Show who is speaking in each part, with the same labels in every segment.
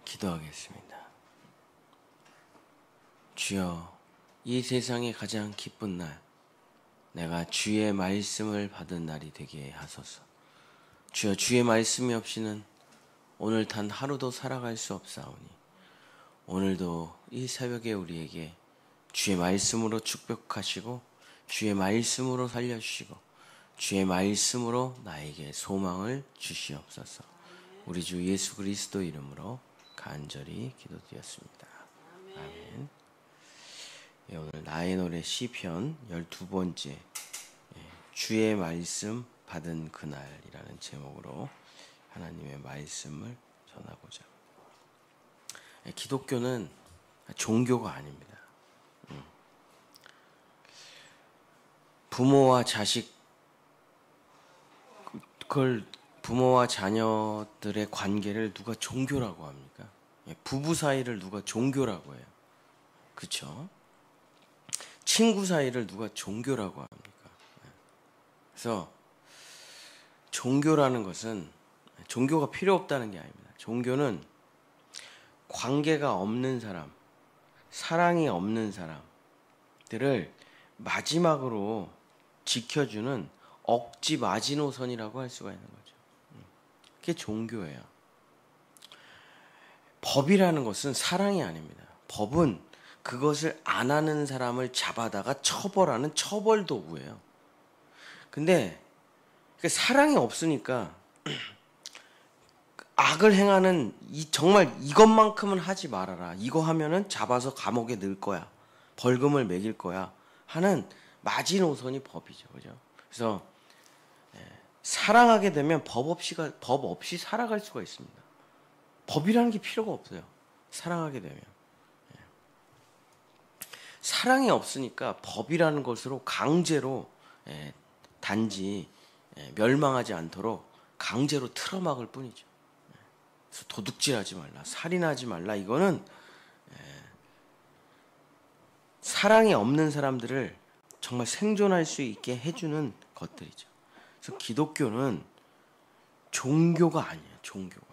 Speaker 1: 기도하겠습니다. 주여, 이 세상의 가장 기쁜 날, 내가 주의 말씀을 받은 날이 되게 하소서. 주여, 주의 말씀이 없이는 오늘 단 하루도 살아갈 수 없사오니 오늘도 이 새벽에 우리에게 주의 말씀으로 축복하시고 주의 말씀으로 살려주시고 주의 말씀으로 나에게 소망을 주시옵소서. 우리 주 예수 그리스도 이름으로 간절히 기도드렸습니다. 아멘. 예, 오늘 나의 노래 시편 12번째 주의 말씀 받은 그날이라는 제목으로 하나님의 말씀을 전하고자 합니다. 기독교는 종교가 아닙니다. 부모와 자식, 그걸 부모와 자녀들의 관계를 누가 종교라고 합니까? 부부 사이를 누가 종교라고 해요. 그렇죠? 친구 사이를 누가 종교라고 합니까? 그래서 종교라는 것은 종교가 필요 없다는 게 아닙니다. 종교는 관계가 없는 사람, 사랑이 없는 사람들을 마지막으로 지켜주는 억지 마지노선이라고 할 수가 있는 거죠. 그게 종교예요. 법이라는 것은 사랑이 아닙니다. 법은 그것을 안 하는 사람을 잡아다가 처벌하는 처벌 도구예요. 근데 사랑이 없으니까 악을 행하는 정말 이것만큼은 하지 말아라. 이거 하면은 잡아서 감옥에 넣을 거야. 벌금을 매길 거야. 하는 마지노선이 법이죠. 그죠? 그래서 사랑하게 되면 법 없이 살아갈 수가 있습니다. 법이라는 게 필요가 없어요. 사랑하게 되면. 사랑이 없으니까 법이라는 것으로 강제로 단지 멸망하지 않도록 강제로 틀어막을 뿐이죠. 그래서 도둑질하지 말라, 살인하지 말라. 이거는 사랑이 없는 사람들을 정말 생존할 수 있게 해주는 것들이죠. 그래서 기독교는 종교가 아니에요. 종교가.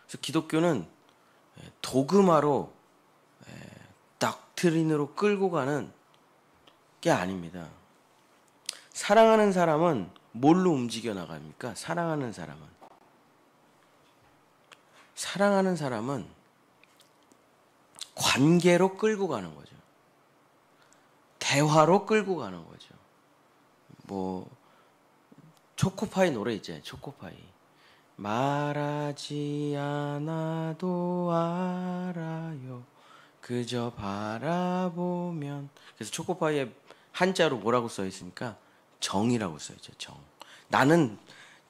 Speaker 1: 그래서 기독교는 도그마로 닥트린으로 끌고 가는 게 아닙니다. 사랑하는 사람은 뭘로 움직여 나갑니까? 사랑하는 사람은 관계로 끌고 가는 거죠. 대화로 끌고 가는 거죠. 뭐 초코파이 노래 있잖아요. 초코파이. 말하지 않아도 알아요. 그저 바라보면. 그래서 초코파이에 한자로 뭐라고 써 있습니까? 정이라고 써 있죠. 정. 나는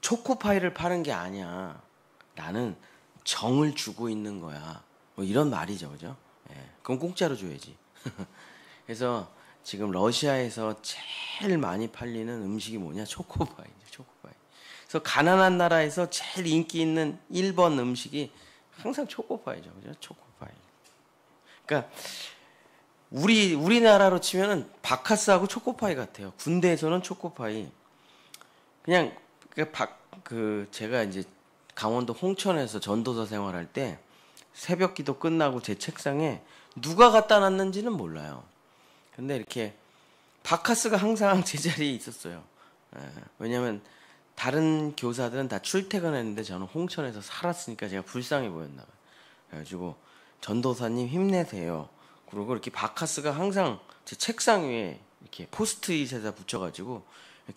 Speaker 1: 초코파이를 파는 게 아니야. 나는 정을 주고 있는 거야. 뭐 이런 말이죠. 그죠? 예. 그럼 공짜로 줘야지. 그래서 지금 러시아에서 제일 많이 팔리는 음식이 뭐냐? 초코파이죠. 초코파이. 그래서 가난한 나라에서 제일 인기 있는 1번 음식이 항상 초코파이죠. 그죠? 초코파이. 그러니까 우리나라로 치면은 바카스하고 초코파이 같아요. 군대에서는 초코파이. 그냥 제가 이제 강원도 홍천에서 전도사 생활할 때 새벽 기도 끝나고 제 책상에 누가 갖다 놨는지는 몰라요. 근데 이렇게 바카스가 항상 제자리에 있었어요. 왜냐면 다른 교사들은 다 출퇴근했는데 저는 홍천에서 살았으니까 제가 불쌍해 보였나 봐요. 그래가지고 전도사님 힘내세요. 그리고 이렇게 바카스가 항상 제 책상 위에 이렇게 포스트잇에다 붙여가지고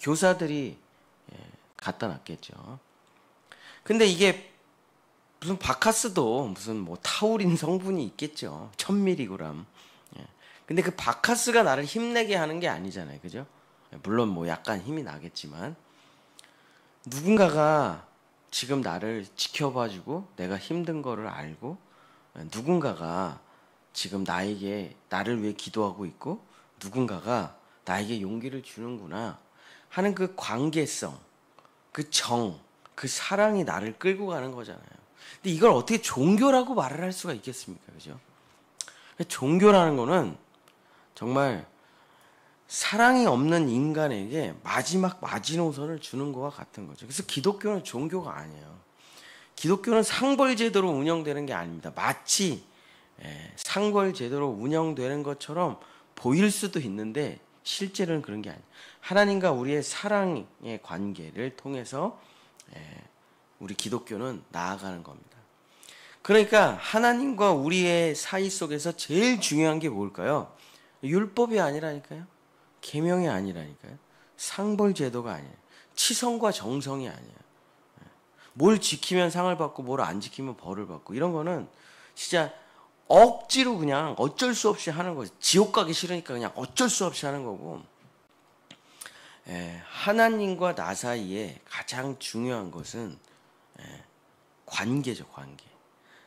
Speaker 1: 교사들이 갖다 놨겠죠. 근데 이게 무슨 바카스도 무슨 뭐 타우린 성분이 있겠죠. 1000mg. 근데 그 바카스가 나를 힘내게 하는 게 아니잖아요. 그죠? 물론 뭐 약간 힘이 나겠지만 누군가가 지금 나를 지켜봐주고 내가 힘든 거를 알고 누군가가 지금 나를 위해 기도하고 있고 누군가가 나에게 용기를 주는구나 하는 그 관계성, 그 정, 그 사랑이 나를 끌고 가는 거잖아요. 근데 이걸 어떻게 종교라고 말을 할 수가 있겠습니까? 그죠? 종교라는 거는 정말 사랑이 없는 인간에게 마지막 마지노선을 주는 것과 같은 거죠. 그래서 기독교는 종교가 아니에요. 기독교는 상벌 제도로 운영되는 게 아닙니다. 마치 상벌 제도로 운영되는 것처럼 보일 수도 있는데 실제로는 그런 게 아니에요. 하나님과 우리의 사랑의 관계를 통해서 우리 기독교는 나아가는 겁니다. 그러니까 하나님과 우리의 사이 속에서 제일 중요한 게 뭘까요? 율법이 아니라니까요. 계명이 아니라니까요. 상벌 제도가 아니에요. 치성과 정성이 아니에요. 뭘 지키면 상을 받고 뭘 안 지키면 벌을 받고 이런 거는 진짜 억지로 그냥 어쩔 수 없이 하는 거죠. 지옥 가기 싫으니까 그냥 어쩔 수 없이 하는 거고, 하나님과 나 사이에 가장 중요한 것은 관계죠, 관계.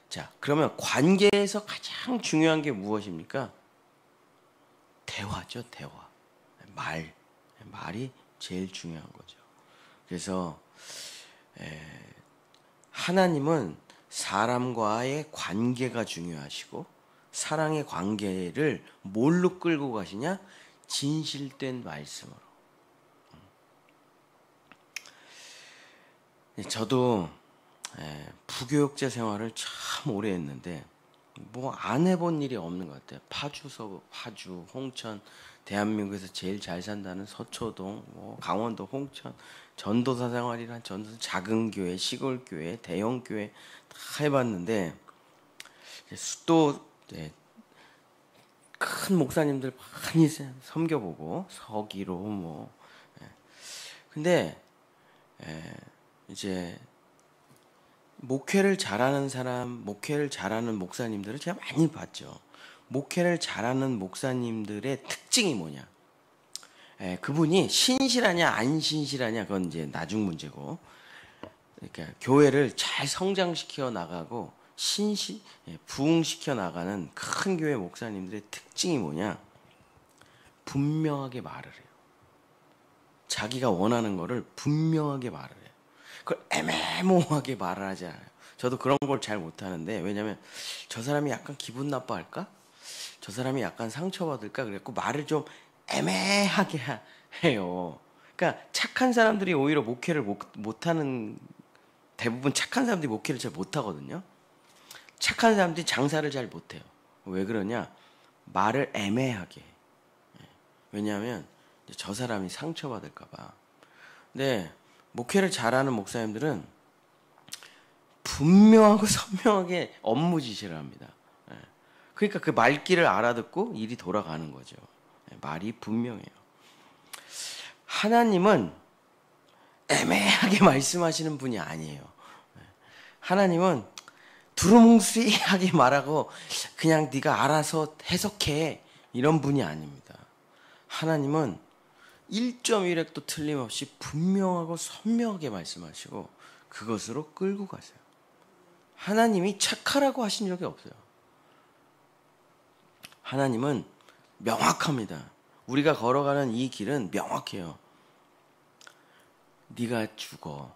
Speaker 1: 자, 그러면 관계에서 가장 중요한 게 무엇입니까? 대화죠, 대화. 말이 제일 중요한 거죠. 그래서 하나님은 사람과의 관계가 중요하시고 사랑의 관계를 뭘로 끌고 가시냐? 진실된 말씀으로. 저도 부교육자 생활을 참 오래 했는데 뭐 안 해본 일이 없는 것 같아요. 파주, 홍천, 대한민국에서 제일 잘 산다는 서초동, 뭐 강원도 홍천, 전도사 생활이란 전도사 작은 교회, 시골 교회, 대형 교회 다 해봤는데 또 큰 목사님들 많이 섬겨보고 서기로 뭐 근데 이제 목회를 잘하는 사람, 목회를 잘하는 목사님들을 제가 많이 봤죠. 목회를 잘하는 목사님들의 특징이 뭐냐? 그분이 신실하냐 안 신실하냐 그건 이제 나중 문제고, 그러니까 교회를 잘 성장시켜 나가고 부흥시켜 나가는 큰 교회 목사님들의 특징이 뭐냐? 분명하게 말을 해요. 자기가 원하는 거를 분명하게 말을 해요. 그걸 애매모호하게 말을 하지 않아요. 저도 그런 걸 잘 못하는데, 왜냐면 저 사람이 약간 기분 나빠할까? 저 사람이 약간 상처받을까? 그래갖고 말을 좀 애매하게 해요. 그러니까 착한 사람들이 오히려 목회를 못하는, 대부분 착한 사람들이 목회를 잘 못하거든요. 착한 사람들이 장사를 잘 못해요. 왜 그러냐? 말을 애매하게 해. 왜냐하면 저 사람이 상처받을까 봐. 근데 목회를 잘하는 목사님들은 분명하고 선명하게 업무 지시를 합니다. 그러니까 그 말귀를 알아듣고 일이 돌아가는 거죠. 말이 분명해요. 하나님은 애매하게 말씀하시는 분이 아니에요. 하나님은 두루뭉술하게 말하고 그냥 네가 알아서 해석해 이런 분이 아닙니다. 하나님은 1.1획도 틀림없이 분명하고 선명하게 말씀하시고 그것으로 끌고 가세요. 하나님이 착하라고 하신 적이 없어요. 하나님은 명확합니다. 우리가 걸어가는 이 길은 명확해요. 네가 죽어.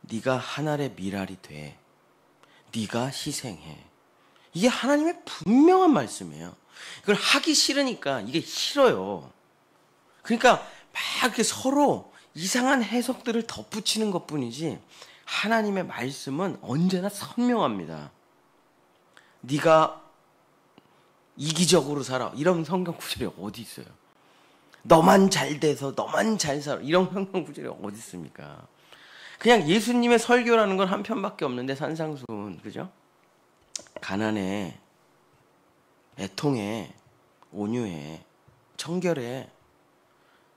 Speaker 1: 네가 하늘의 미랄이 돼. 네가 희생해. 이게 하나님의 분명한 말씀이에요. 이걸 하기 싫으니까 이게 싫어요. 그러니까 막 이렇게 서로 이상한 해석들을 덧붙이는 것뿐이지 하나님의 말씀은 언제나 선명합니다. 네가 이기적으로 살아. 이런 성경 구절이 어디 있어요? 너만 잘 돼서 너만 잘 살아. 이런 성경 구절이 어디 있습니까? 그냥 예수님의 설교라는 건 한 편밖에 없는데 산상수훈, 그죠? 가난해, 애통해, 온유해, 청결해,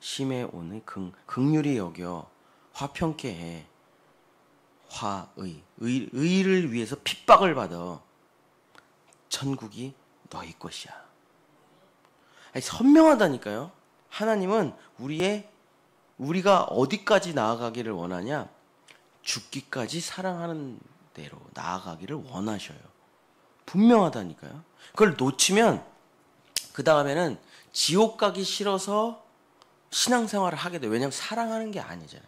Speaker 1: 심해 오는 긍휼히 여겨, 화평케 해, 의를 위해서 핍박을 받아, 천국이 너희 것이야. 아니, 선명하다니까요. 하나님은 우리가 어디까지 나아가기를 원하냐? 죽기까지 사랑하는 대로 나아가기를 원하셔요. 분명하다니까요. 그걸 놓치면 그 다음에는 지옥 가기 싫어서 신앙생활을 하게 돼요. 왜냐하면 사랑하는 게 아니잖아요.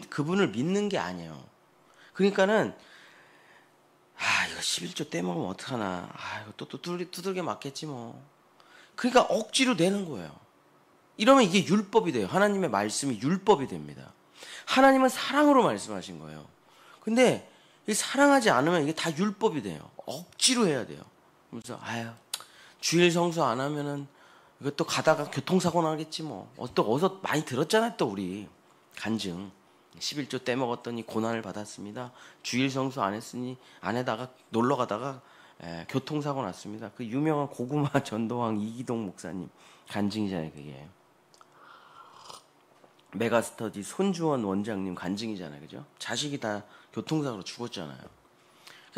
Speaker 1: 그분을 믿는 게 아니에요. 그러니까는 이거 11조 떼먹으면 어떡하나. 이거 또 두들겨 맞겠지 뭐. 그러니까 억지로 내는 거예요. 이러면 이게 율법이 돼요. 하나님의 말씀이 율법이 됩니다. 하나님은 사랑으로 말씀하신 거예요. 근데 이 사랑하지 않으면 이게 다 율법이 돼요. 억지로 해야 돼요. 그래서 아유 주일 성수 안 하면은 이것도 가다가 교통사고 나겠지 뭐. 또 어디서 많이 들었잖아요. 또 우리 간증 11조 떼먹었더니 고난을 받았습니다. 주일 성수 안 했으니 안 해다가 놀러 가다가 교통사고 났습니다. 그 유명한 고구마 전도왕 이기동 목사님 간증이잖아요. 그게 메가스터디 손주원 원장님 간증이잖아요. 그죠? 자식이 다 교통사고로 죽었잖아요.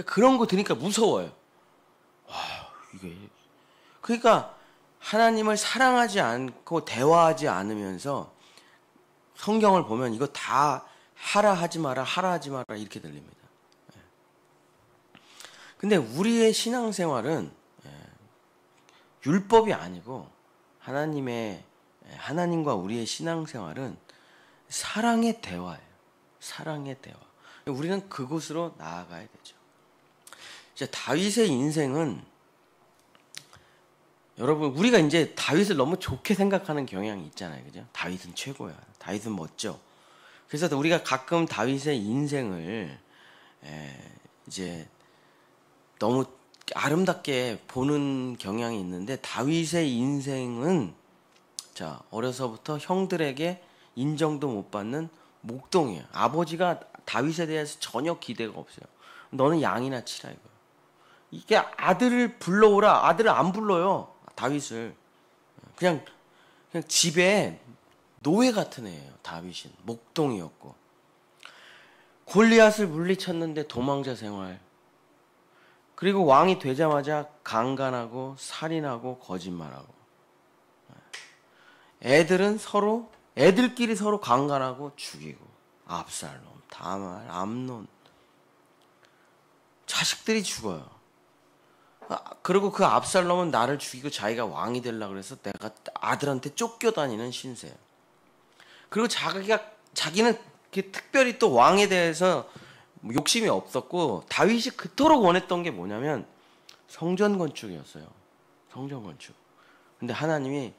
Speaker 1: 그런 거 들으니까 무서워요. 와, 이게 그러니까 하나님을 사랑하지 않고 대화하지 않으면서 성경을 보면 이거 다 하라 하지 마라 하라 하지 마라 이렇게 들립니다. 근데 우리의 신앙생활은 율법이 아니고 하나님과 우리의 신앙생활은 사랑의 대화예요. 사랑의 대화. 우리는 그곳으로 나아가야 되죠. 이제 다윗의 인생은 여러분 우리가 이제 다윗을 너무 좋게 생각하는 경향이 있잖아요. 그죠? 다윗은 최고야. 다윗은 멋져. 그래서 우리가 가끔 다윗의 인생을 이제 너무 아름답게 보는 경향이 있는데 다윗의 인생은 자 어려서부터 형들에게 인정도 못 받는 목동이에요. 아버지가 다윗에 대해서 전혀 기대가 없어요. 너는 양이나 치라 이거예요. 이게 아들을 불러오라. 아들을 안 불러요. 다윗을 그냥 집에 노예 같은 애예요. 다윗은 목동이었고 골리앗을 물리쳤는데 도망자 생활. 그리고 왕이 되자마자 강간하고 살인하고 거짓말하고. 애들끼리 서로 강간하고 죽이고. 압살롬, 다말, 암논. 자식들이 죽어요. 그리고 그 압살롬은 나를 죽이고 자기가 왕이 되려고 그래서 내가 아들한테 쫓겨다니는 신세예요. 그리고 자기는 특별히 또 왕에 대해서 욕심이 없었고 다윗이 그토록 원했던 게 뭐냐면 성전 건축이었어요. 성전 건축. 근데 하나님이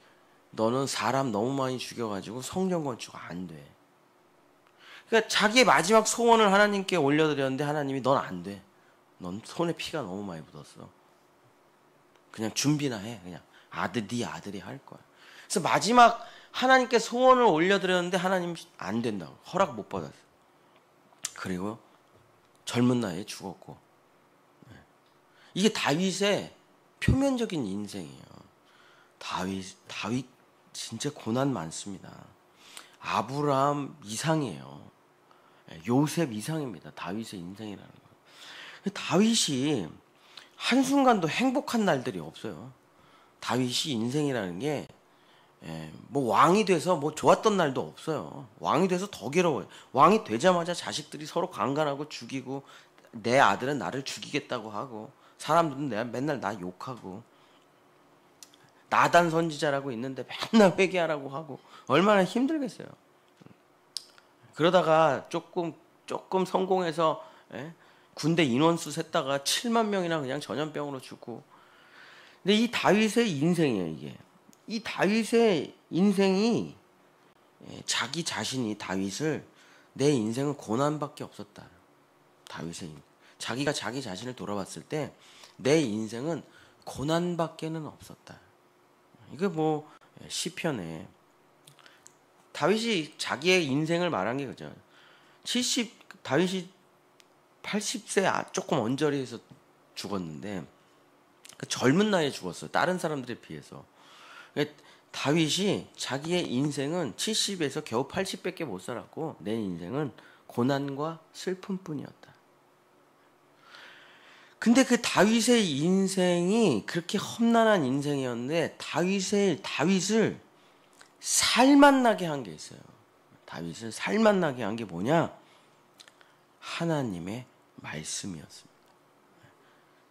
Speaker 1: 너는 사람 너무 많이 죽여가지고 성전 건축 안 돼. 그러니까 자기의 마지막 소원을 하나님께 올려드렸는데 하나님이 넌 안 돼. 넌 손에 피가 너무 많이 묻었어. 그냥 준비나 해. 그냥 네 아들이 할 거야. 그래서 마지막 하나님께 소원을 올려드렸는데 하나님 안 된다고 허락 못 받았어. 그리고 젊은 나이에 죽었고. 이게 다윗의 표면적인 인생이에요. 다윗 진짜 고난 많습니다. 아브라함 이상이에요. 요셉 이상입니다. 다윗의 인생이라는 거. 다윗이 한순간도 행복한 날들이 없어요. 다윗이 인생이라는 게 뭐 왕이 돼서 뭐 좋았던 날도 없어요. 왕이 돼서 더 괴로워요. 왕이 되자마자 자식들이 서로 강간하고 죽이고 내 아들은 나를 죽이겠다고 하고 사람들은 맨날 나 욕하고 나단 선지자라고 있는데 맨날 회개하라고 하고 얼마나 힘들겠어요. 그러다가 조금 성공해서 군대 인원수 셌다가 7만 명이나 그냥 전염병으로 죽고. 근데 이 다윗의 인생이에요, 이게. 이 다윗의 인생이 자기 자신이 다윗을 내 인생은 고난밖에 없었다. 다윗의 자기가 자기 자신을 돌아봤을 때 내 인생은 고난밖에는 없었다. 이게 뭐 시편에 다윗이 자기의 인생을 말한 게 그죠. 다윗이 80세 조금 언저리에서 죽었는데 그 젊은 나이에 죽었어요. 다른 사람들에 비해서. 다윗이 자기의 인생은 70에서 겨우 80밖에 못 살았고 내 인생은 고난과 슬픔뿐이었다. 근데 그 다윗의 인생이 그렇게 험난한 인생이었는데 다윗을 살맛나게 한 게 있어요. 다윗을 살맛나게 한 게 뭐냐? 하나님의 말씀이었습니다.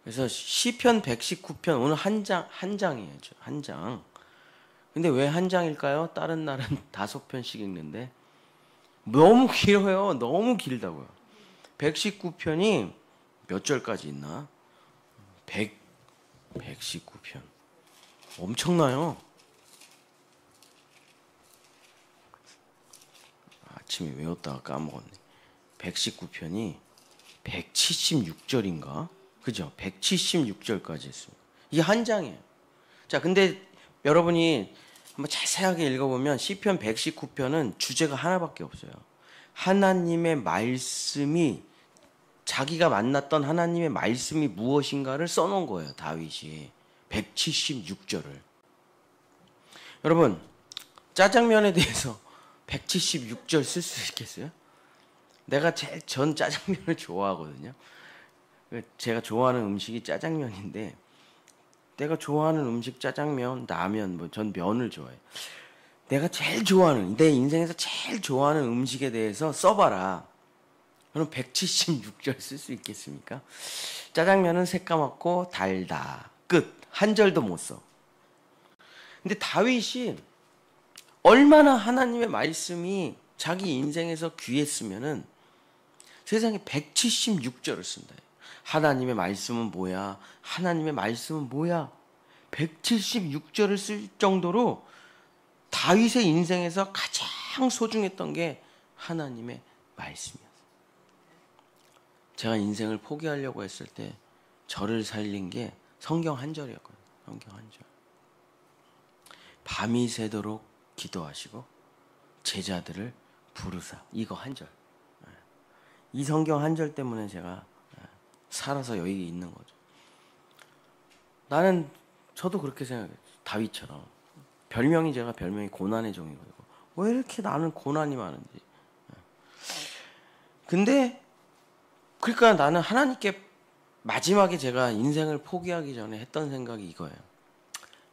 Speaker 1: 그래서 시편 119편 오늘 한 장이에요. 한 장. 근데 왜 한 장일까요? 다른 날은 5편씩 읽는데 너무 길어요. 너무 길다고요. 119편이 몇 절까지 있나? 119편. 엄청나요. 아침에 외웠다가 까먹었네. 119편이 176절인가? 그죠? 176절까지 했습니다. 이게 한 장이에요. 자, 근데 여러분이 한번 자세하게 읽어보면 시편 119편은 주제가 하나밖에 없어요. 하나님의 말씀이, 자기가 만났던 하나님의 말씀이 무엇인가를 써놓은 거예요. 다윗이 176절을. 여러분, 짜장면에 대해서 176절 쓸 수 있겠어요? 내가 전 짜장면을 좋아하거든요. 제가 좋아하는 음식이 짜장면인데, 내가 좋아하는 음식 짜장면, 라면, 전 면을 좋아해요. 내가 제일 좋아하는, 내 인생에서 제일 좋아하는 음식에 대해서 써봐라. 그럼 176절 쓸 수 있겠습니까? 짜장면은 새까맣고 달다. 끝. 한 절도 못 써. 근데 다윗이 얼마나 하나님의 말씀이 자기 인생에서 귀했으면은 세상에 176절을 쓴다. 하나님의 말씀은 뭐야? 하나님의 말씀은 뭐야? 176절을 쓸 정도로 다윗의 인생에서 가장 소중했던 게 하나님의 말씀이었어요. 제가 인생을 포기하려고 했을 때 저를 살린 게 성경 한 절이었거든요. 성경 한 절. 밤이 새도록 기도하시고 제자들을 부르사. 이거 한 절. 이 성경 한 절 때문에 제가 살아서 여기 있는 거죠. 저도 그렇게 생각해요. 다윗처럼. 제가 별명이 고난의 종이거든요. 왜 이렇게 나는 고난이 많은지. 근데 그러니까 나는 하나님께 마지막에 제가 인생을 포기하기 전에 했던 생각이 이거예요.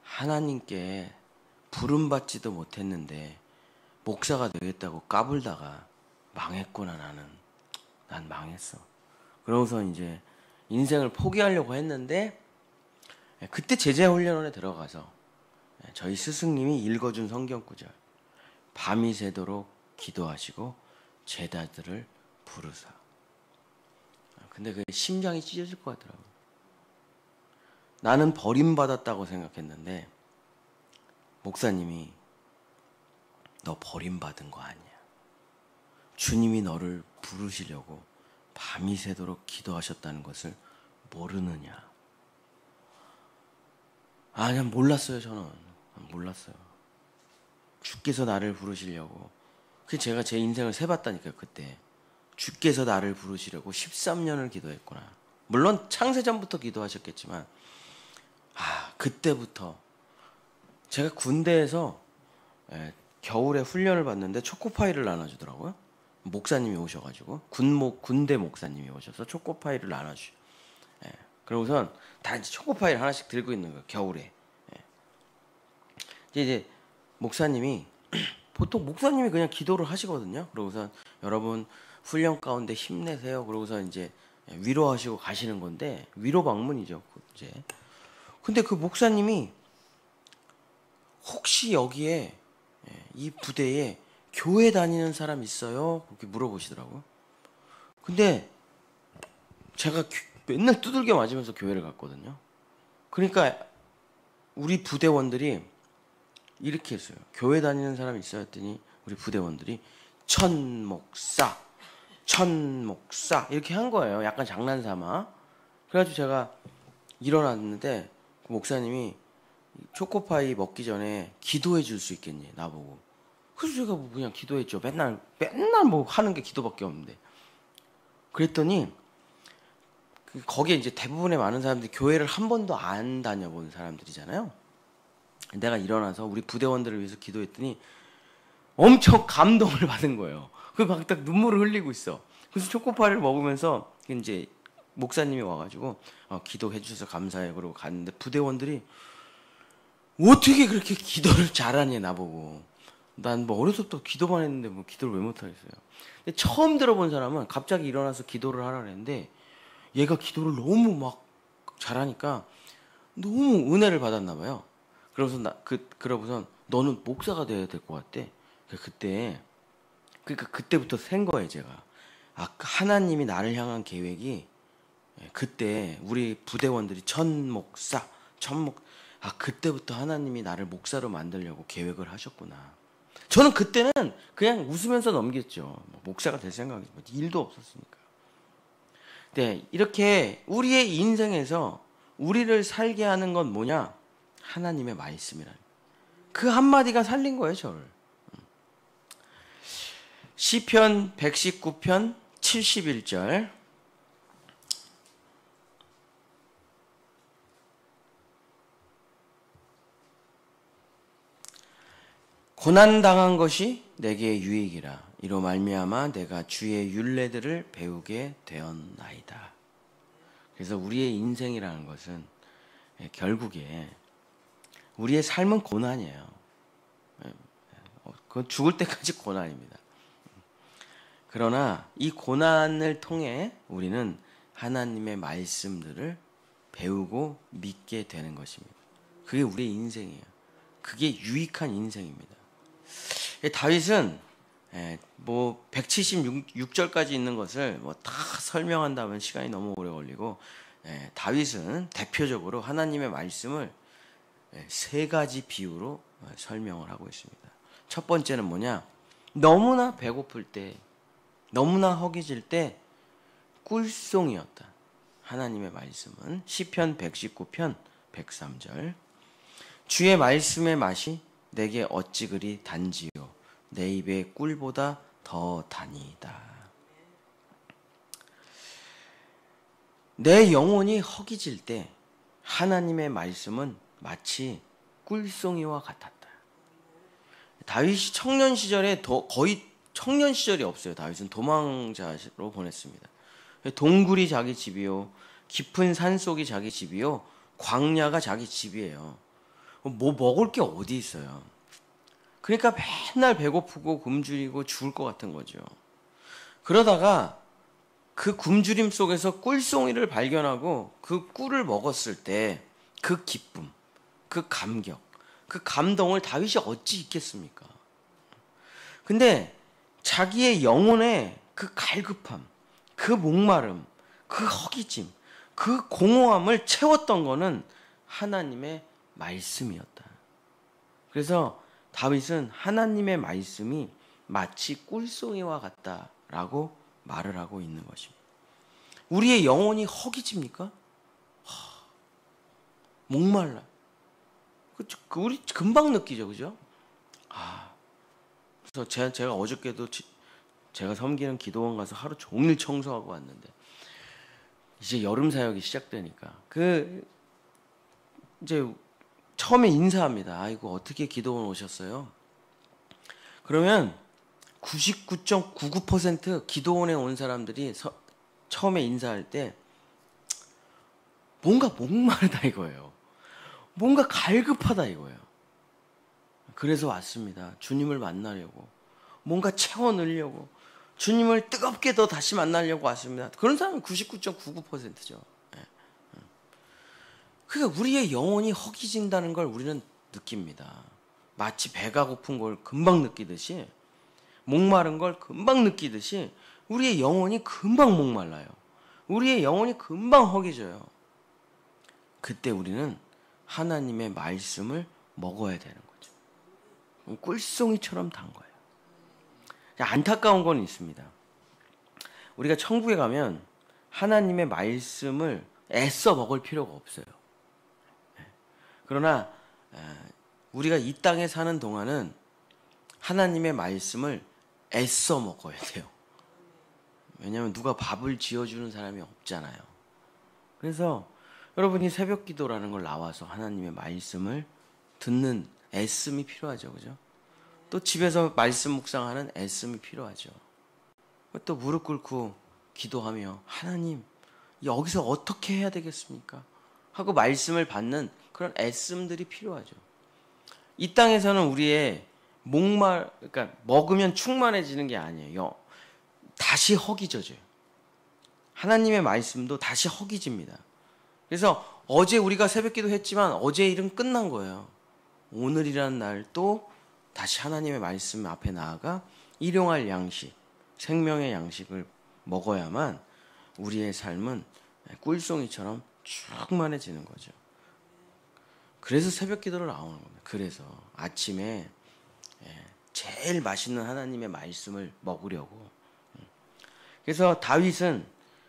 Speaker 1: 하나님께 부름받지도 못했는데 목사가 되겠다고 까불다가 망했구나 나는. 난 망했어. 그러고서 이제 인생을 포기하려고 했는데 그때 제자훈련원에 들어가서 저희 스승님이 읽어준 성경 구절. 밤이 새도록 기도하시고 제자들을 부르사. 근데 그 심장이 찢어질 것 같더라고요. 나는 버림받았다고 생각했는데 목사님이 너 버림받은 거 아니야. 주님이 너를 부르시려고 밤이 새도록 기도하셨다는 것을 모르느냐. 그냥 몰랐어요. 저는 몰랐어요. 주께서 나를 부르시려고. 제가 제 인생을 세봤다니까요. 그때 주께서 나를 부르시려고 13년을 기도했구나. 물론 창세전부터 기도하셨겠지만 그때부터 제가 군대에서 겨울에 훈련을 받는데 초코파이를 나눠주더라고요. 목사님이 오셔가지고 군대 목사님이 오셔서 초코파이를 나눠주셔. 그러고선 다 이제 초코파이를 하나씩 들고 있는 거예요. 겨울에. 이제 목사님이 보통 목사님이 그냥 기도를 하시거든요. 그러고선 여러분 훈련 가운데 힘내세요. 그러고서 이제 위로하시고 가시는 건데 위로 방문이죠. 이제. 근데 그 목사님이 혹시 여기에 이 부대에 교회 다니는 사람 있어요? 그렇게 물어보시더라고요. 근데 제가 맨날 두들겨 맞으면서 교회를 갔거든요. 그러니까 우리 부대원들이 이렇게 했어요. 교회 다니는 사람 있어요? 했더니 우리 부대원들이 천목사 이렇게 한 거예요. 약간 장난삼아. 그래가지고 제가 일어났는데 그 목사님이 초코파이 먹기 전에 기도해 줄 수 있겠니? 나보고. 그래서 제가 뭐 그냥 기도했죠. 맨날 뭐 하는 게 기도밖에 없는데. 그랬더니 거기에 이제 대부분의 많은 사람들이 교회를 한 번도 안 다녀본 사람들이잖아요. 내가 일어나서 우리 부대원들을 위해서 기도했더니 엄청 감동을 받은 거예요. 그 막 딱 눈물을 흘리고 있어. 그래서 초코파이를 먹으면서 이제 목사님이 와가지고 기도해 주셔서 감사해요. 그러고 갔는데 부대원들이 어떻게 그렇게 기도를 잘하냐 나보고. 난 뭐 어려서부터 기도만 했는데 뭐 기도를 왜 못하겠어요. 근데 처음 들어본 사람은 갑자기 일어나서 기도를 하라 그랬는데 얘가 기도를 너무 막 잘하니까 너무 은혜를 받았나 봐요. 그러고서 그러고선 너는 목사가 돼야 될 것 같대. 그러니까 그때부터 센 거예요, 제가. 하나님이 나를 향한 계획이 그때 우리 부대원들이 그때부터 하나님이 나를 목사로 만들려고 계획을 하셨구나. 저는 그때는 그냥 웃으면서 넘겼죠. 목사가 될 생각이 일도 없었으니까. 네, 이렇게 우리의 인생에서 우리를 살게 하는 건 뭐냐? 하나님의 말씀이라는. 그 한마디가 살린 거예요, 저를. 시편 119편 71절. 고난 당한 것이 내게 유익이라. 이로 말미암아 내가 주의 율례들을 배우게 되었나이다. 그래서 우리의 인생이라는 것은 결국에 우리의 삶은 고난이에요. 그건 죽을 때까지 고난입니다. 그러나 이 고난을 통해 우리는 하나님의 말씀들을 배우고 믿게 되는 것입니다. 그게 우리의 인생이에요. 그게 유익한 인생입니다. 다윗은 뭐 176절까지 있는 것을 뭐 다 설명한다면 시간이 너무 오래 걸리고, 다윗은 대표적으로 하나님의 말씀을 세 가지 비유로 설명을 하고 있습니다. 첫 번째는 뭐냐? 너무나 배고플 때, 너무나 허기질 때 꿀송이었다. 하나님의 말씀은 시편 119편 103절. 주의 말씀의 맛이 내게 어찌 그리 단지요, 내 입에 꿀보다 더 다니이다. 내 영혼이 허기질 때 하나님의 말씀은 마치 꿀송이와 같았다. 다윗이 청년 시절에 거의 청년 시절이 없어요. 다윗은 도망자로 보냈습니다. 동굴이 자기 집이요, 깊은 산속이 자기 집이요, 광야가 자기 집이에요. 뭐 먹을 게 어디 있어요. 그러니까 맨날 배고프고 굶주리고 죽을 것 같은 거죠. 그러다가 그 굶주림 속에서 꿀송이를 발견하고 그 꿀을 먹었을 때 그 기쁨, 그 감격, 그 감동을 다윗이 어찌 잊겠습니까? 근데 자기의 영혼의 그 갈급함, 그 목마름, 그 허기짐, 그 공허함을 채웠던 거는 하나님의 말씀이었다. 그래서 다윗은 하나님의 말씀이 마치 꿀송이와 같다라고 말을 하고 있는 것입니다. 우리의 영혼이 허기집니까? 목말라. 우리 금방 느끼죠, 그죠? 그래서 제가 어저께도 제가 섬기는 기도원 가서 하루 종일 청소하고 왔는데, 이제 여름 사역이 시작되니까 이제 처음에 인사합니다. 아이고, 어떻게 기도원 오셨어요? 그러면 99.99% 기도원에 온 사람들이 처음에 인사할 때 뭔가 목마르다 이거예요. 뭔가 갈급하다 이거예요. 그래서 왔습니다. 주님을 만나려고, 뭔가 채워 넣으려고, 주님을 뜨겁게 더 다시 만나려고 왔습니다. 그런 사람은 99.99%죠. 그러니까 우리의 영혼이 허기진다는 걸 우리는 느낍니다. 마치 배가 고픈 걸 금방 느끼듯이, 목마른 걸 금방 느끼듯이 우리의 영혼이 금방 목말라요. 우리의 영혼이 금방 허기져요. 그때 우리는 하나님의 말씀을 먹어야 되는 거죠. 꿀송이처럼 단 거예요. 안타까운 건 있습니다. 우리가 천국에 가면 하나님의 말씀을 애써 먹을 필요가 없어요. 그러나 우리가 이 땅에 사는 동안은 하나님의 말씀을 애써 먹어야 돼요. 왜냐하면 누가 밥을 지어주는 사람이 없잖아요. 그래서 여러분이 새벽 기도라는 걸 나와서 하나님의 말씀을 듣는 애씀이 필요하죠. 그죠? 또 집에서 말씀 묵상하는 애씀이 필요하죠. 또 무릎 꿇고 기도하며 하나님, 여기서 어떻게 해야 되겠습니까? 하고 말씀을 받는 그런 애씀들이 필요하죠. 이 땅에서는 우리의 그러니까 먹으면 충만해지는 게 아니에요. 다시 허기져져요. 하나님의 말씀도 다시 허기집니다. 그래서 어제 우리가 새벽기도 했지만 어제 일은 끝난 거예요. 오늘이라는 날 또 다시 하나님의 말씀 앞에 나아가 일용할 양식, 생명의 양식을 먹어야만 우리의 삶은 꿀송이처럼 충만해지는 거죠. 그래서 새벽기도를 나오는 겁니다. 그래서 아침에 제일 맛있는 하나님의 말씀을 먹으려고. 그래서 다윗은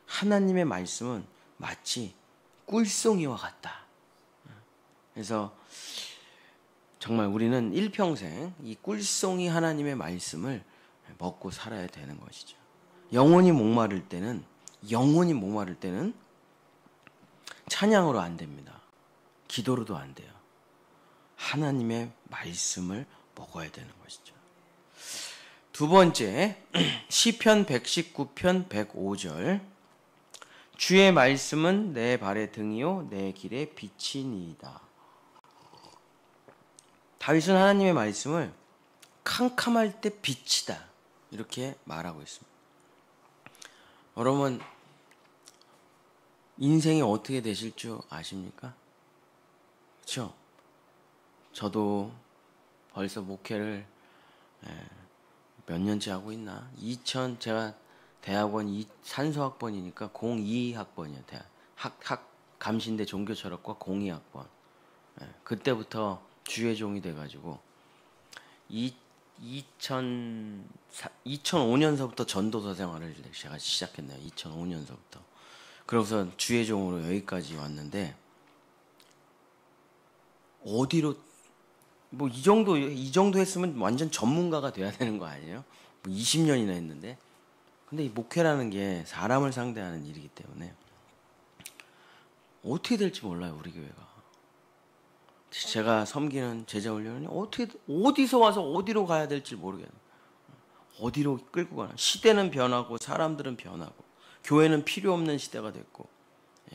Speaker 1: 하나님의 말씀은 마치 꿀송이와 같다. 그래서 정말 우리는 일평생 이 꿀송이 하나님의 말씀을 먹고 살아야 되는 것이죠. 영혼이 목마를 때는 찬양으로 안 됩니다. 기도로도 안 돼요. 하나님의 말씀을 먹어야 되는 것이죠. 두 번째, 시편 119편 105절. 주의 말씀은 내 발의 등이요 내 길의 빛이니이다. 다윗은 하나님의 말씀을 캄캄할 때 빛이다 이렇게 말하고 있습니다. 여러분, 인생이 어떻게 되실 줄 아십니까? 그렇죠? 저도 벌써 목회를 몇 년째 하고 있나? 제가 대학원 산수학번이니까 02학번이에요. 감신대 종교철학과 02학번. 그때부터 주의 종이 돼가지고 2005년서부터 전도사 생활을 제가 시작했네요. 2005년서부터. 그러고서 주의 종으로 여기까지 왔는데 어디로 뭐 이 정도 했으면 완전 전문가가 돼야 되는 거 아니에요? 뭐 20년이나 했는데. 근데 이 목회라는 게 사람을 상대하는 일이기 때문에 어떻게 될지 몰라요, 우리 교회가. 제가 섬기는 제자훈련이 어디서 와서 어디로 가야 될지 모르겠어요. 어디로 끌고 가나. 시대는 변하고 사람들은 변하고 교회는 필요 없는 시대가 됐고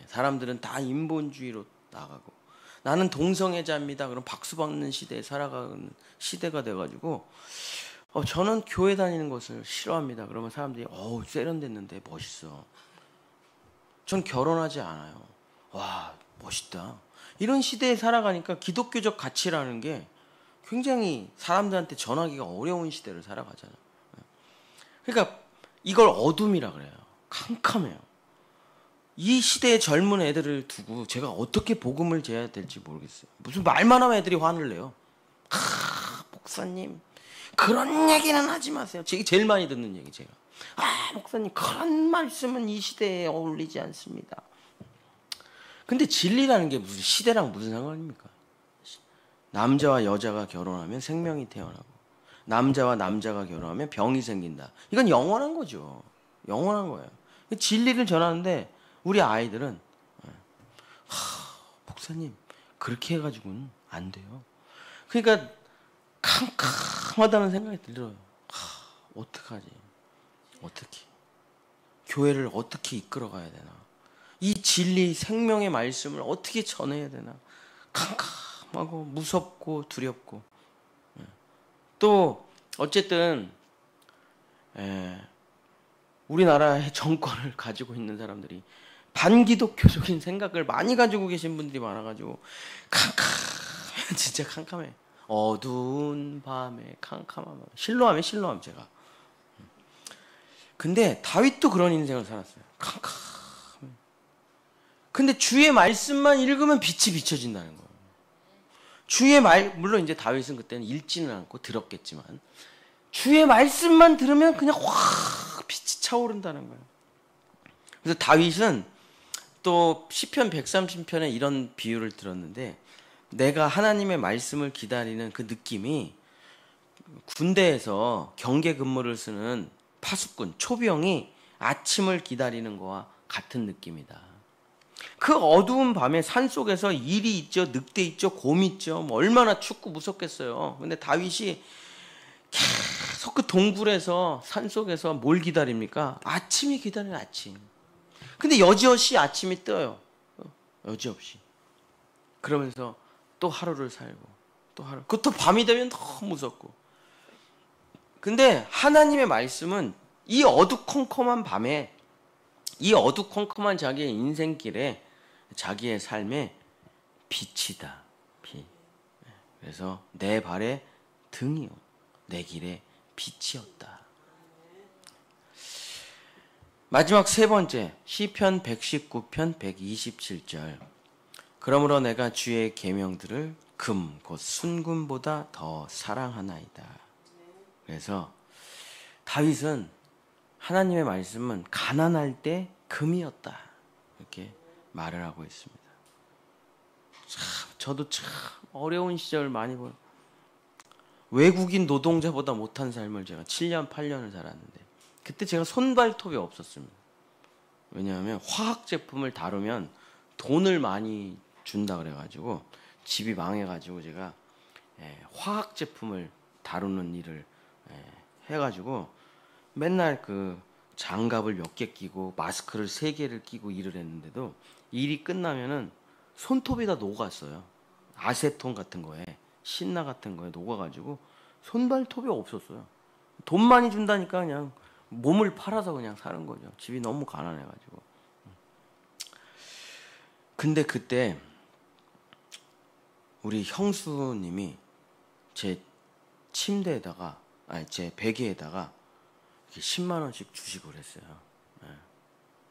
Speaker 1: 사람들은 다 인본주의로 나가고 나는 동성애자입니다. 그럼 박수 받는 시대에 살아가는 시대가 돼가지고 저는 교회 다니는 것을 싫어합니다. 그러면 사람들이 세련됐는데 멋있어. 전 결혼하지 않아요. 와 멋있다. 이런 시대에 살아가니까 기독교적 가치라는 게 굉장히 사람들한테 전하기가 어려운 시대를 살아가잖아요. 그러니까 이걸 어둠이라 그래요. 캄캄해요. 이 시대의 젊은 애들을 두고 제가 어떻게 복음을 제해야 될지 모르겠어요. 무슨 말만 하면 애들이 화를 내요. 목사님 그런 얘기는 하지 마세요. 제가 제일 많이 듣는 얘기 제가. 목사님 그런 말씀은 이 시대에 어울리지 않습니다. 근데 진리라는 게 무슨 시대랑 무슨 상관입니까? 남자와 여자가 결혼하면 생명이 태어나고 남자와 남자가 결혼하면 병이 생긴다. 이건 영원한 거죠. 영원한 거예요. 진리를 전하는데 우리 아이들은 목사님 그렇게 해가지고는 안 돼요. 그러니까 캄캄하다는 생각이 들어요. 어떡하지? 어떻게? 교회를 어떻게 이끌어가야 되나? 이 진리 생명의 말씀을 어떻게 전해야 되나? 캄캄하고 무섭고 두렵고 또 어쨌든 우리나라의 정권을 가지고 있는 사람들이 반기독교적인 생각을 많이 가지고 계신 분들이 많아가지고 진짜 캄캄해. 어두운 밤에 캄캄함. 실로암에 실로암 제가. 근데 다윗도 그런 인생을 살았어요. 캄캄. 근데 주의 말씀만 읽으면 빛이 비춰진다는 거예요. 물론 이제 다윗은 그때는 읽지는 않고 들었겠지만 주의 말씀만 들으면 그냥 확 빛이 차오른다는 거예요. 그래서 다윗은 또 시편 130편에 이런 비유를 들었는데 내가 하나님의 말씀을 기다리는 그 느낌이 군대에서 경계 근무를 쓰는 파수꾼, 초병이 아침을 기다리는 거와 같은 느낌이다. 그 어두운 밤에 산속에서 일이 있죠, 늑대 있죠, 곰 있죠. 뭐 얼마나 춥고 무섭겠어요. 근데 다윗이 계속 그 동굴에서 산속에서 뭘 기다립니까? 아침이 기다려요, 아침. 근데 여지없이 아침이 떠요. 여지없이. 그러면서 또 하루를 살고 또 하루. 그것도 밤이 되면 너무 무섭고. 근데 하나님의 말씀은 이 어두컴컴한 밤에 이 어두컴컴한 자기의 인생길에 자기의 삶에 빛이다. 빛. 그래서 내 발의 등이요 내 길에 빛이었다. 마지막 세 번째 시편 119편 127절. 그러므로 내가 주의 계명들을 금 곧 순금보다 더 사랑하나이다. 그래서 다윗은 하나님의 말씀은 가난할 때 금이었다. 이렇게 말을 하고 있습니다. 저도 참 어려운 시절 많이 보요. 외국인 노동자보다 못한 삶을 제가 7년, 8년을 살았는데 그때 제가 손발톱이 없었습니다. 왜냐하면 화학 제품을 다루면 돈을 많이 준다 그래가지고 집이 망해가지고 제가 화학 제품을 다루는 일을 해가지고 맨날 그 장갑을 몇 개 끼고 마스크를 3개를 끼고 일을 했는데도 일이 끝나면은 손톱이 다 녹았어요. 아세톤 같은 거에 신나 같은 거에 녹아가지고 손발톱이 없었어요. 돈 많이 준다니까 그냥 몸을 팔아서 그냥 사는 거죠. 집이 너무 가난해가지고. 근데 그때 우리 형수님이 제 침대에다가 제 베개에다가 10만 원씩 주시고 그랬어요.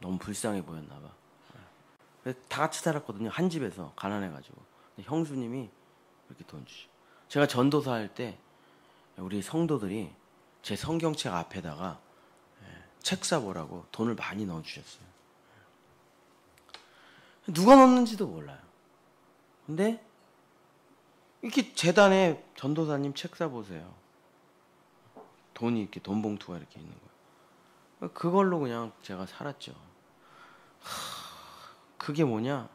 Speaker 1: 너무 불쌍해 보였나 봐. 다 같이 살았거든요. 한 집에서 가난해가지고. 형수님이 이렇게 돈 주시고. 제가 전도사 할 때 우리 성도들이 제 성경책 앞에다가 책 사보라고 돈을 많이 넣어주셨어요. 누가 넣었는지도 몰라요. 근데 이렇게 재단에 전도사님 책 사보세요. 돈이 이렇게 돈 봉투가 이렇게 있는 거예요. 그걸로 그냥 제가 살았죠. 그게 뭐냐?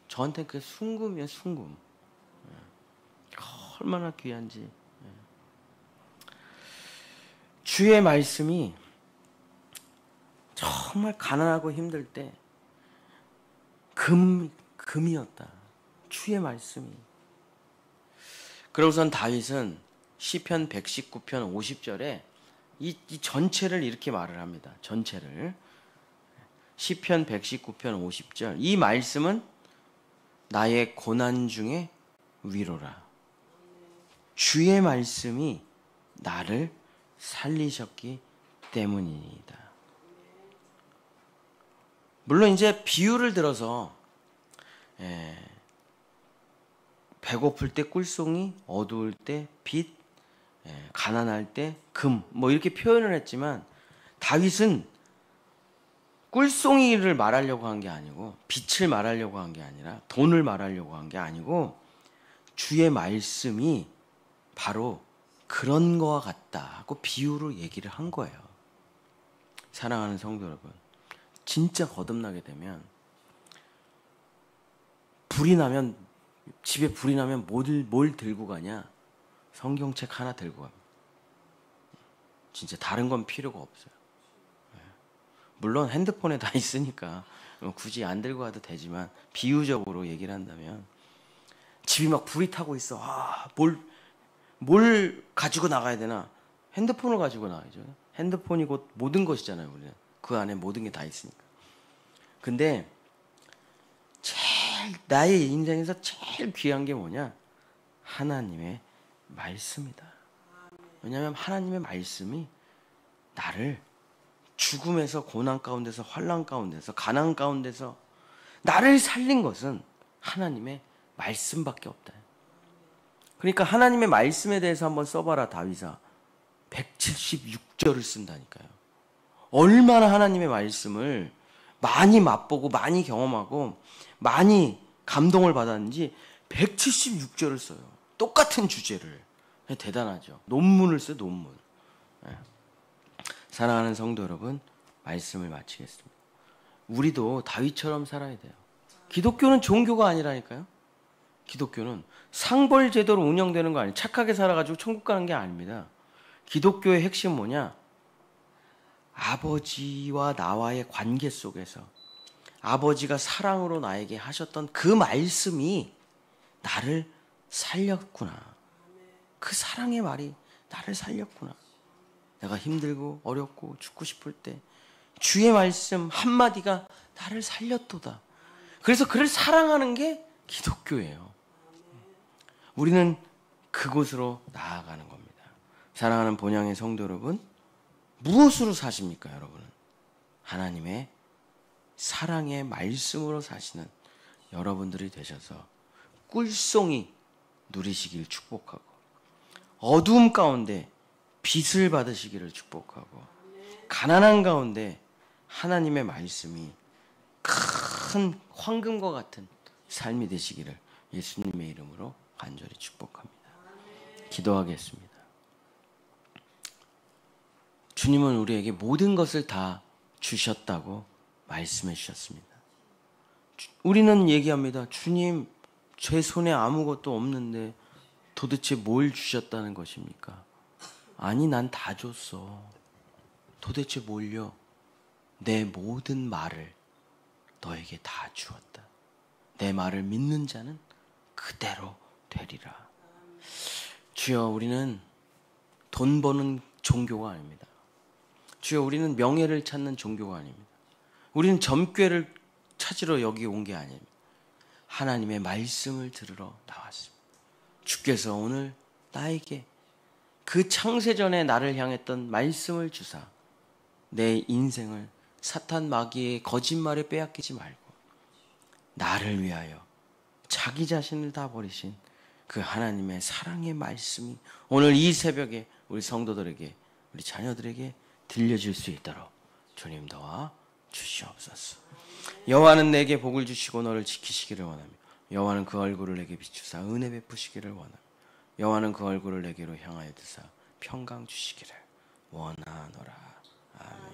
Speaker 1: 저한테 그게 순금이에요, 순금. 얼마나 귀한지. 주의 말씀이 정말 가난하고 힘들 때 금이었다. 주의 말씀이. 그러고선 다윗은 시편 119편 50절에 이 전체를 이렇게 말을 합니다. 전체를. 시편 119편 50절. 이 말씀은 나의 고난 중에 위로라. 주의 말씀이 나를 살리셨기 때문이다. 물론 이제 비유를 들어서 배고플 때 꿀송이, 어두울 때 빛, 가난할 때 금, 뭐 이렇게 표현을 했지만 다윗은 꿀송이를 말하려고 한 게 아니고 빛을 말하려고 한 게 아니라 돈을 말하려고 한 게 아니고 주의 말씀이 바로 그런 거와 같다 하고 비유로 얘기를 한 거예요. 사랑하는 성도 여러분, 진짜 거듭나게 되면 불이 나면 집에 불이 나면 뭘 들고 가냐? 성경책 하나 들고 갑니다. 진짜 다른 건 필요가 없어요. 물론 핸드폰에 다 있으니까 굳이 안 들고 가도 되지만 비유적으로 얘기를 한다면 집이 막 불이 타고 있어. 뭘 가지고 나가야 되나? 핸드폰을 가지고 나가야죠. 핸드폰이 곧 모든 것이잖아요. 우리는 그 안에 모든 게 다 있으니까. 근데 나의 인생에서 제일 귀한 게 뭐냐? 하나님의 말씀이다. 왜냐하면 하나님의 말씀이 나를 죽음에서 고난 가운데서 환난 가운데서 가난 가운데서 나를 살린 것은 하나님의 말씀밖에 없다. 그러니까 하나님의 말씀에 대해서 한번 써봐라. 다윗아 176절을 쓴다니까요. 얼마나 하나님의 말씀을 많이 맛보고 많이 경험하고 많이 감동을 받았는지 176절을 써요. 똑같은 주제를. 대단하죠. 논문을 써요. 논문. 사랑하는 성도 여러분, 말씀을 마치겠습니다. 우리도 다윗처럼 살아야 돼요. 기독교는 종교가 아니라니까요. 기독교는 상벌 제도로 운영되는 거 아니에요. 착하게 살아가지고 천국 가는 게 아닙니다. 기독교의 핵심은 뭐냐? 아버지와 나와의 관계 속에서 아버지가 사랑으로 나에게 하셨던 그 말씀이 나를 살렸구나. 그 사랑의 말이 나를 살렸구나. 내가 힘들고 어렵고 죽고 싶을 때 주의 말씀 한마디가 나를 살렸도다. 그래서 그를 사랑하는 게 기독교예요. 우리는 그곳으로 나아가는 겁니다. 사랑하는 본향의 성도 여러분, 무엇으로 사십니까, 여러분은? 하나님의 사랑의 말씀으로 사시는 여러분들이 되셔서 꿀송이 누리시길 축복하고 어두움 가운데 빛을 받으시기를 축복하고 가난한 가운데 하나님의 말씀이 큰 황금과 같은 삶이 되시기를 예수님의 이름으로 간절히 축복합니다. 기도하겠습니다. 주님은 우리에게 모든 것을 다 주셨다고 말씀해 주셨습니다. 우리는 얘기합니다. 주님, 제 손에 아무것도 없는데 도대체 뭘 주셨다는 것입니까? 아니, 난 다 줬어. 도대체 뭘요? 내 모든 말을 너에게 다 주었다. 내 말을 믿는 자는 그대로 되리라. 주여, 우리는 돈 버는 종교가 아닙니다. 주여, 우리는 명예를 찾는 종교가 아닙니다. 우리는 점괘를 찾으러 여기 온 게 아닙니다. 하나님의 말씀을 들으러 나왔습니다. 주께서 오늘 나에게 그 창세전에 나를 향했던 말씀을 주사 내 인생을 사탄 마귀의 거짓말에 빼앗기지 말고 나를 위하여 자기 자신을 다 버리신 그 하나님의 사랑의 말씀이 오늘 이 새벽에 우리 성도들에게, 우리 자녀들에게 들려질 수 있도록 주님 도와 주시옵소서. 여호와는 내게 복을 주시고 너를 지키시기를 원하며 여호와는 그 얼굴을 내게 비추사 은혜 베푸시기를 원하며 여호와는 그 얼굴을 내게로 향하여 드사 평강 주시기를 원하노라. 아멘.